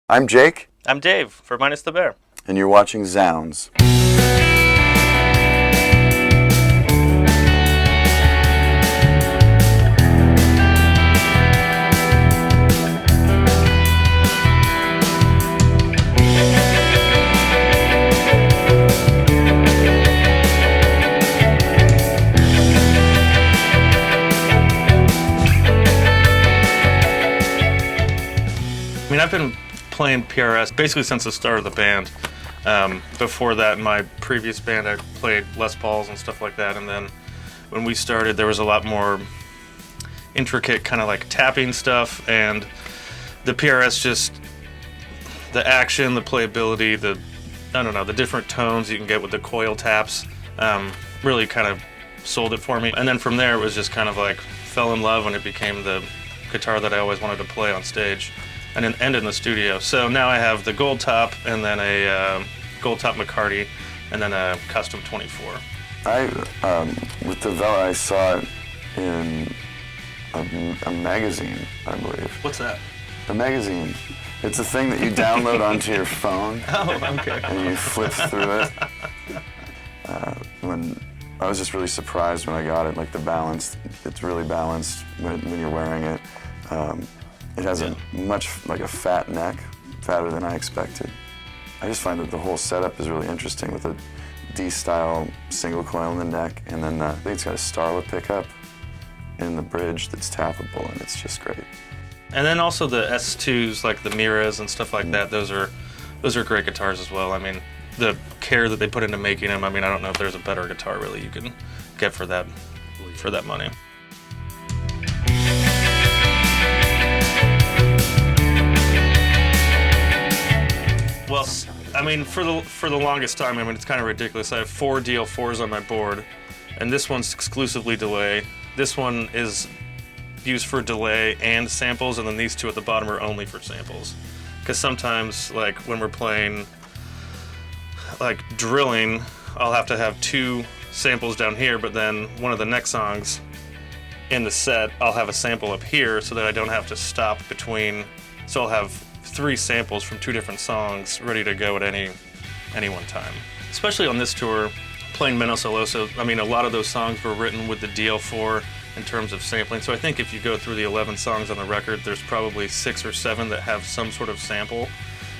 I'm Jake. I'm Dave for Minus the Bear. And you're watching zZounds. I mean, I've been playing PRS basically since the start of the band. Before that, in my previous band, I played Les Pauls and stuff like that. And then when we started, there was a lot more intricate kind of like tapping stuff. And the PRS just, the action, the playability, the different tones you can get with the coil taps really kind of sold it for me. And then from there, it was just kind of like fell in love when it became the guitar that I always wanted to play on stage. And in the studio. So now I have the gold top and then a gold top McCarty and then a custom 24. With the Vela, I saw it in a magazine, I believe. What's that? A magazine. It's a thing that you download onto your phone. Oh, okay. And you flip through it. When I was just really surprised when I got it, like the balance. It's really balanced when you're wearing it. It has a much, like a fat neck, fatter than I expected. I just find that the whole setup is really interesting with a D-style single coil in the neck, and then I think it's got a Starla pickup in the bridge that's tappable, and it's just great. And then also the S2s, like the Miras and stuff like that, those are great guitars as well. I mean, the care that they put into making them, I mean, I don't know if there's a better guitar really you can get for that money. Well, I mean, for the longest time, I mean, it's kind of ridiculous. I have 4 DL4s on my board, and this one's exclusively delay. This one is used for delay and samples, and then these 2 at the bottom are only for samples. Because sometimes, like, when we're playing, like, drilling, I'll have to have 2 samples down here, but then one of the next songs in the set, I'll have a sample up here so that I don't have to stop between, so I'll have 3 samples from 2 different songs ready to go at any one time. Especially on this tour, playing Menos el Oso, I mean, a lot of those songs were written with the DL4 in terms of sampling. So I think if you go through the 11 songs on the record, there's probably 6 or 7 that have some sort of sample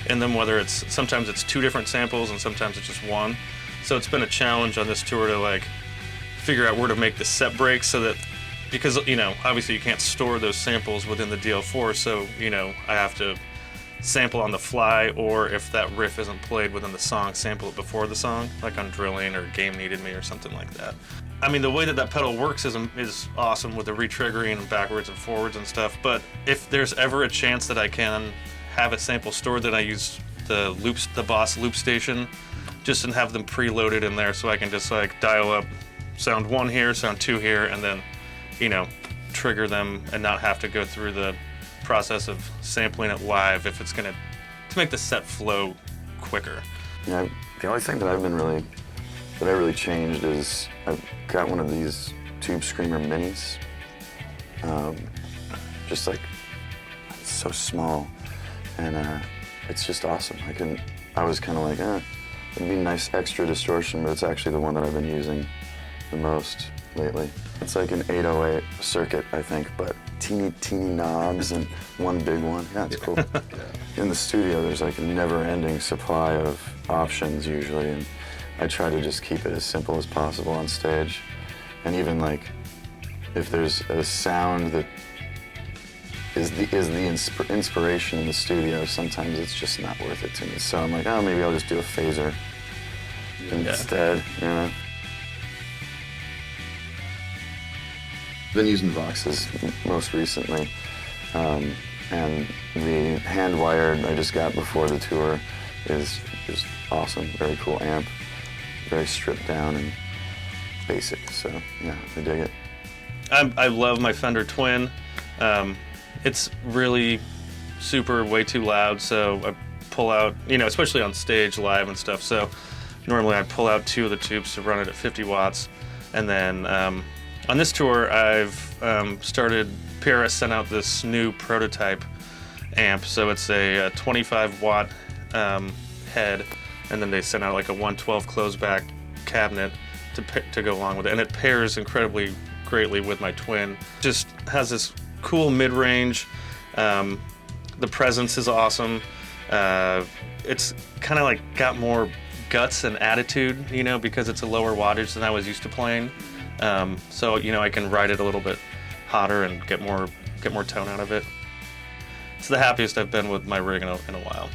in them, whether sometimes it's 2 different samples and sometimes it's just 1. So it's been a challenge on this tour to like figure out where to make the set breaks so that, because, you know, obviously you can't store those samples within the DL4, so, you know, I have to sample on the fly, or if that riff isn't played within the song, sample it before the song, like on Drilling or Game Needed Me or something like that. I mean, the way that pedal works is awesome with the retriggering and backwards and forwards and stuff, but if there's ever a chance that I can have a sample stored, then I use the Boss loop station, just and have them preloaded in there so I can just like dial up sound 1 here, sound 2 here, and then, you know, trigger them and not have to go through the process of sampling it live if it's to make the set flow quicker. Yeah, the only thing that I really changed is I've got one of these Tube Screamer minis. Just like, it's so small, and it's just awesome. I was kind of like, it'd be nice extra distortion, but it's actually the one that I've been using the most lately. It's like an 808 circuit, I think, but teeny knobs and one big one. Yeah, it's cool. In the studio, there's like a never-ending supply of options usually, and I try to just keep it as simple as possible on stage. And even like, if there's a sound that is the inspiration in the studio, sometimes it's just not worth it to me. So I'm like, maybe I'll just do a phaser instead, you know? Been using Voxes most recently, and the hand-wired I just got before the tour is just awesome. Very cool amp, very stripped down and basic. So yeah, I dig it. I love my Fender Twin. It's really super way too loud, so I pull out, you know, especially on stage live and stuff. So normally I pull out 2 of the tubes to run it at 50 watts, and then on this tour, I've PRS sent out this new prototype amp. So it's a 25 watt head, and then they sent out like a 112 closeback cabinet to go along with it, and it pairs incredibly greatly with my twin. Just has this cool mid-range. The presence is awesome. It's kind of like got more guts and attitude, you know, because it's a lower wattage than I was used to playing. So you know, I can ride it a little bit hotter and get more tone out of it. It's the happiest I've been with my rig in a while.